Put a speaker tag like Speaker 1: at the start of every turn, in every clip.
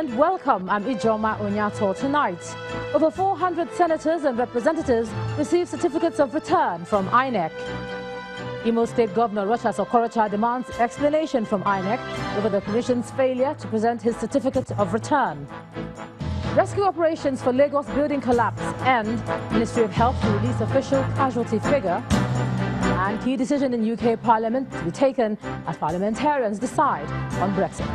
Speaker 1: and welcome. I'm Ijoma Onyato. Tonight, over 400 senators and representatives received certificates of return from INEC. Imo State Governor Rochas Okorocha demands explanation from INEC over the Commission's failure to present his certificate of return. Rescue operations for Lagos building collapse end. Ministry of Health to release official casualty figure. And key decision in UK Parliament to be taken as parliamentarians decide on Brexit.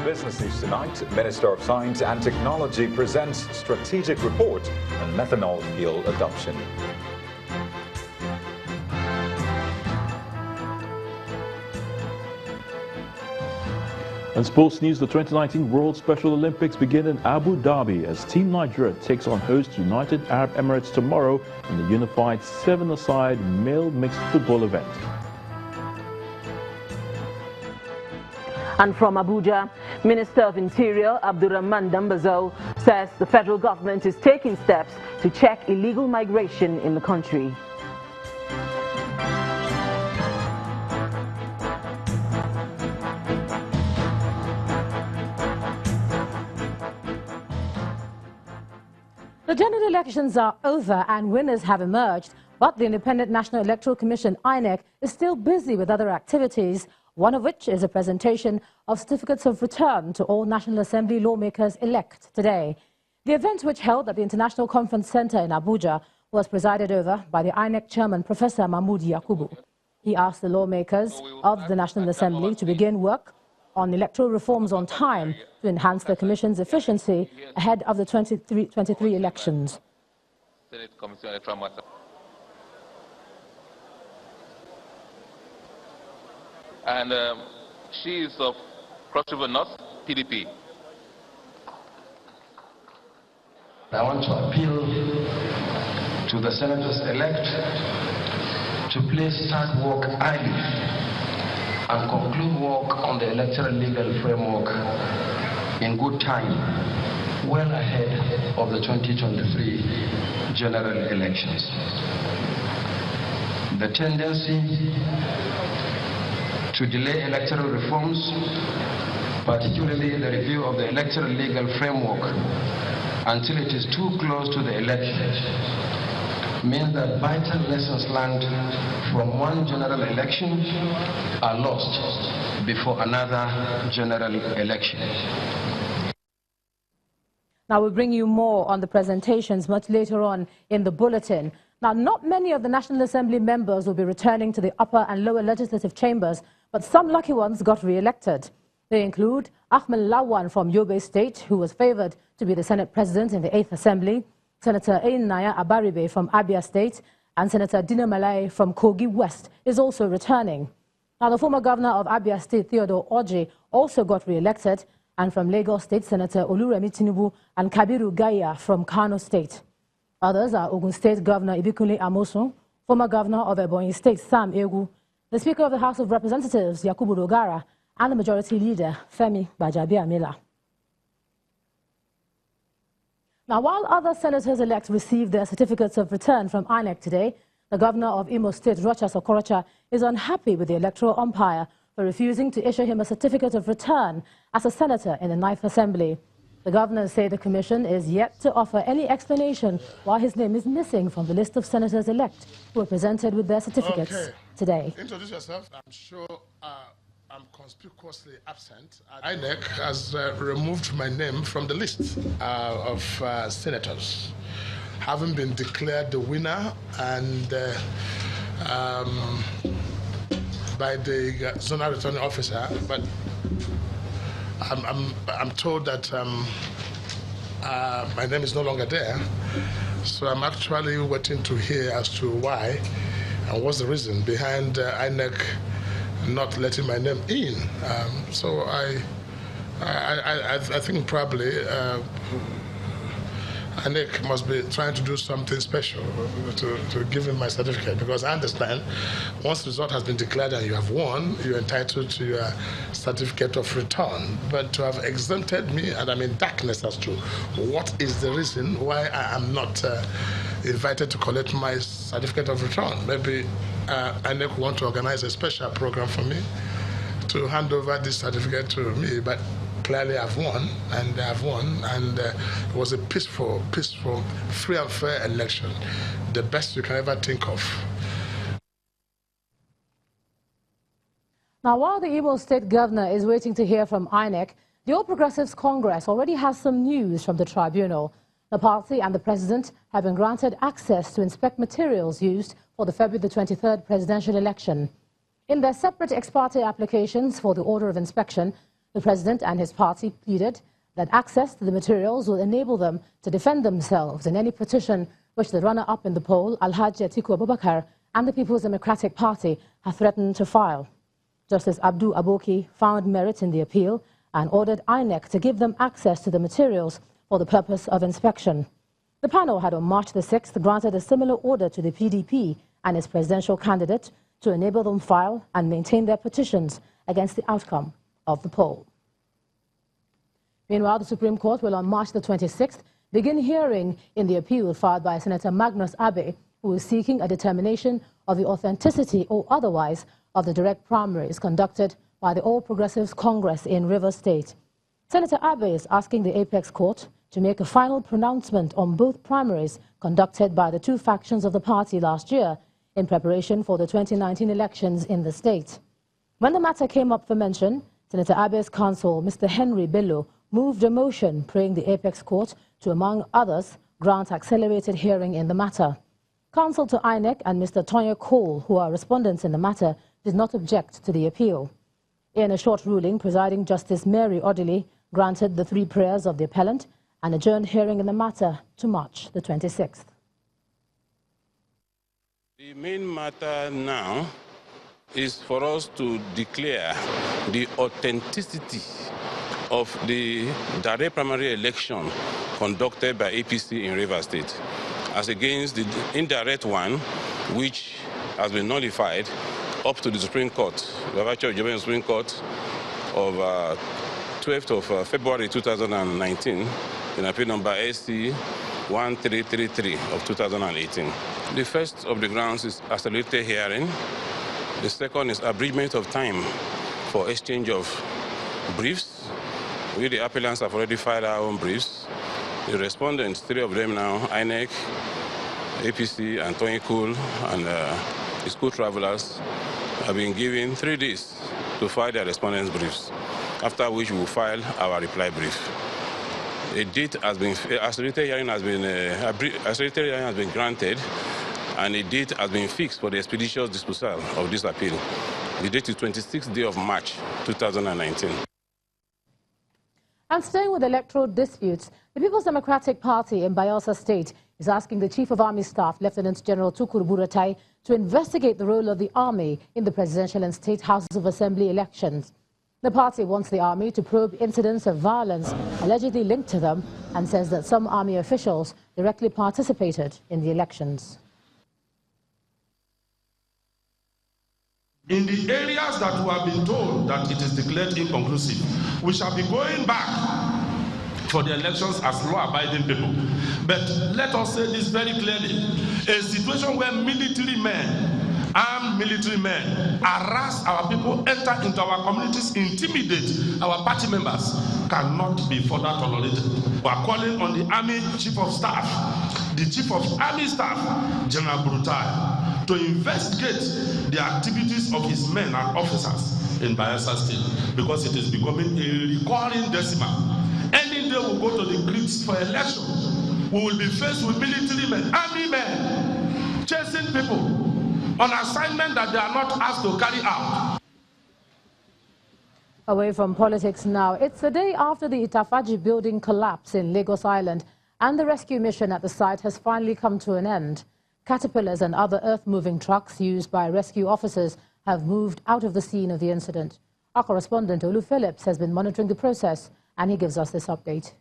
Speaker 2: Business News tonight, Minister of Science and Technology presents strategic report on methanol fuel adoption.
Speaker 3: And sports news, the 2019 World Special Olympics begin in Abu Dhabi as Team Nigeria takes on host United Arab Emirates tomorrow in the unified 7-a-side male mixed football event.
Speaker 4: And from Abuja, Minister of Interior Abdurrahman Dambazo says the federal government is taking steps to check illegal migration in the country.
Speaker 1: The general elections are over and winners have emerged, but the Independent National Electoral Commission, INEC, is still busy with other activities, one of which is a presentation of certificates of return to all National Assembly lawmakers-elect today. The event, which held at the International Conference Center in Abuja, was presided over by the INEC chairman, Professor Mahmood Yakubu. He asked the lawmakers of the National Assembly to begin work on electoral reforms on time to enhance the Commission's efficiency ahead of the 2023 elections.
Speaker 5: And she is of Cross River North, PDP.
Speaker 6: I want to appeal to the senators-elect to please start work early and conclude work on the electoral legal framework in good time, well ahead of the 2023 general elections. The tendency to delay electoral reforms, particularly the review of the electoral legal framework until it is too close to the elections, means that vital lessons learned from one general election are lost before another general election.
Speaker 1: Now we'll bring you more on the presentations much later on in the bulletin. Now, not many of the National Assembly members will be returning to the upper and lower legislative chambers, but some lucky ones got re-elected. They include Ahmed Lawan from Yobe State, who was favored to be the Senate President in the 8th Assembly, Senator Naya Abaribe from Abia State, and Senator Dino Malai from Kogi West is also returning. Now, the former governor of Abia State, Theodore Oji, also got re-elected, and from Lagos State, Senator Oluremi Tinubu and Kabiru Gaya from Kano State. Others are Ogun State Governor Ibikunle Amosun, former Governor of Ebonyi State, Sam Egu, the Speaker of the House of Representatives, Yakubu Dogara, and the Majority Leader, Femi Gbajabiamila. Now, while other senators-elect received their certificates of return from INEC today, the Governor of Imo State, Rochas Okorocha, is unhappy with the electoral umpire for refusing to issue him a certificate of return as a senator in the 9th Assembly. The governors say the Commission is yet to offer any explanation why his name is missing from the list of senators-elect who were presented with their certificates today.
Speaker 7: Introduce yourself. I'm sure I'm conspicuously absent. INEC has removed my name from the list of senators, having been declared the winner and by the zonal returning officer, but I'm told that my name is no longer there, so I'm actually waiting to hear as to why and what's the reason behind INEC not letting my name in. So I think probably INEC must be trying to do something special to give him my certificate, because I understand once the result has been declared and you have won, you're entitled to your certificate of return. But to have exempted me, and I'm in darkness as to what is the reason why I am not invited to collect my certificate of return. Maybe INEC want to organize a special program for me to hand over this certificate to me, but clearly I've won, and it was a peaceful, free and fair election, the best you can ever think of.
Speaker 1: Now, while the Imo State Governor is waiting to hear from INEC, the All Progressives Congress already has some news from the tribunal. The party and the president have been granted access to inspect materials used for the February the 23rd presidential election. In their separate ex parte applications for the order of inspection, the president and his party pleaded that access to the materials will enable them to defend themselves in any petition which the runner-up in the poll, Alhaji Atiku Abubakar, and the People's Democratic Party have threatened to file. Justice Abdu Aboki found merit in the appeal and ordered INEC to give them access to the materials for the purpose of inspection. The panel had on March the 6th granted a similar order to the PDP and its presidential candidate to enable them file and maintain their petitions against the outcome of the poll. Meanwhile, the Supreme Court will on March the 26th begin hearing in the appeal filed by Senator Magnus Abe, who is seeking a determination of the authenticity or otherwise of the direct primaries conducted by the All Progressives Congress in Rivers State. Senator Abe is asking the Apex Court to make a final pronouncement on both primaries conducted by the two factions of the party last year in preparation for the 2019 elections in the state. When the matter came up for mention, Senator Abe's counsel, Mr. Henry Bello, moved a motion praying the Apex Court to, among others, grant accelerated hearing in the matter. Counsel to INEC and Mr. Tonya Cole, who are respondents in the matter, did not object to the appeal. In a short ruling, Presiding Justice Mary Odili granted the three prayers of the appellant and adjourned hearing in the matter to March the 26th.
Speaker 8: The main matter now is for us to declare the authenticity of the direct primary election conducted by APC in Rivers State, as against the indirect one, which has been nullified up to the Supreme Court, the virtue of the Supreme Court of 12th of February 2019, in appeal number SC 1333 of 2018. The first of the grounds is accelerated hearing. The second is abridgment of time for exchange of briefs. We, the appellants, have already filed our own briefs. The respondents, three of them now, INEC, APC, and Tony Cool, and the school travelers, have been given 3 days to file their respondents' briefs, after which we will file our reply brief. A date has been, accelerated hearing has been granted, and a date has been fixed for the expeditious disposal of this appeal. The date is 26th day of March 2019.
Speaker 1: And staying with electoral disputes, the People's Democratic Party in Bayelsa State is asking the Chief of Army Staff, Lieutenant General Tukur Buratai, to investigate the role of the Army in the presidential and state houses of assembly elections. The party wants the Army to probe incidents of violence allegedly linked to them and says that some Army officials directly participated in the elections.
Speaker 9: In the areas that we have been told that it is declared inconclusive, we shall be going back for the elections as law-abiding people. But let us say this very clearly. A situation where military men, armed military men, harass our people, enter into our communities, intimidate our party members, cannot be further tolerated. We are calling on the Army Chief of Staff, the Chief of Army Staff, General Buratai, to investigate the activities of his men and officers in Bayelsa State, because it is becoming a recurring decimal. Any day we go to the grid for election, we will be faced with military men, army men, chasing people on assignment that they are not asked to carry out.
Speaker 1: Away from politics now, it's the day after the Itafaji building collapse in Lagos Island, and the rescue mission at the site has finally come to an end. Caterpillars and other earth-moving trucks used by rescue officers have moved out of the scene of the incident. Our correspondent, Olu Phillips, has been monitoring the process, and he gives us this update.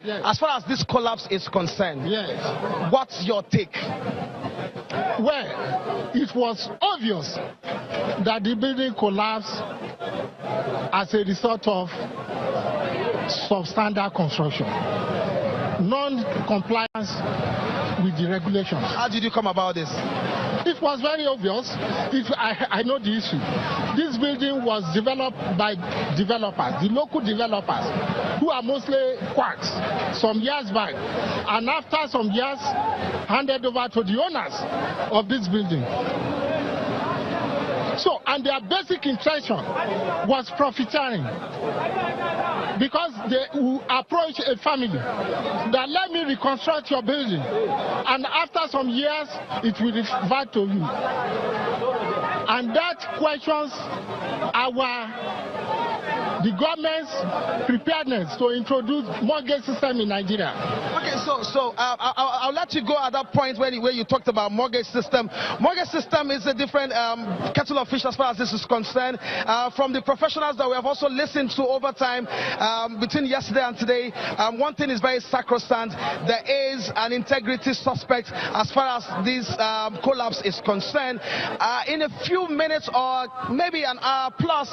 Speaker 10: Yes. As far as this collapse is concerned, yes, what's your take?
Speaker 11: Well, it was obvious that the building collapsed as a result of substandard construction. non-compliance with the regulations.
Speaker 10: How did you come about this?
Speaker 11: It was very obvious. I know the issue. This building was developed by developers, the local developers, who are mostly quacks, some years back. And after some years, handed over to the owners of this building. So, and their basic intention was profiteering, because they will approach a family that, let me reconstruct your building, and after some years it will revert to you. And that questions the government's preparedness to introduce mortgage system in Nigeria.
Speaker 10: Okay, so I'll let you go at that point where you talked about mortgage system. Mortgage system is a different kettle of fish as far as this is concerned. From the professionals that we have also listened to over time, between yesterday and today, one thing is very sacrosanct. There is an integrity suspect as far as this collapse is concerned. In a few minutes or maybe an hour plus,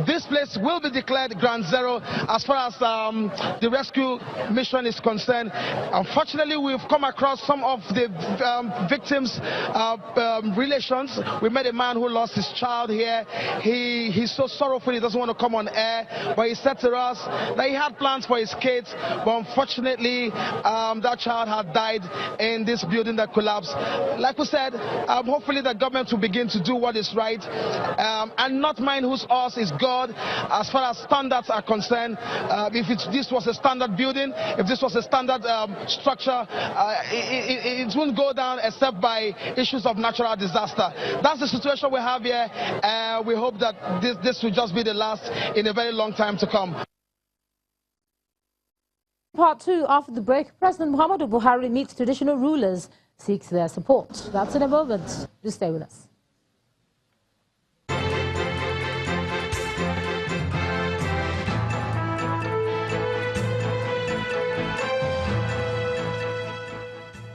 Speaker 10: this place will be declared ground zero as far as the rescue mission is concerned. Unfortunately, we've come across some of the victims' relations. We met a man who lost his child here. He's so sorrowful he doesn't want to come on air, but he said to us that he had plans for his kids, but unfortunately that child had died in this building that collapsed. Like we said, hopefully the government will begin to do what is right and not mind whose us is God. As far as standards are concerned, if this was a standard building, if this was a standard structure, it wouldn't go down except by issues of natural disaster. That's the situation we have here. We hope that this will just be the last in a very long time to come.
Speaker 1: Part 2, after the break, President Muhammadu Buhari meets traditional rulers, seeks their support. That's in a moment. Do stay with us.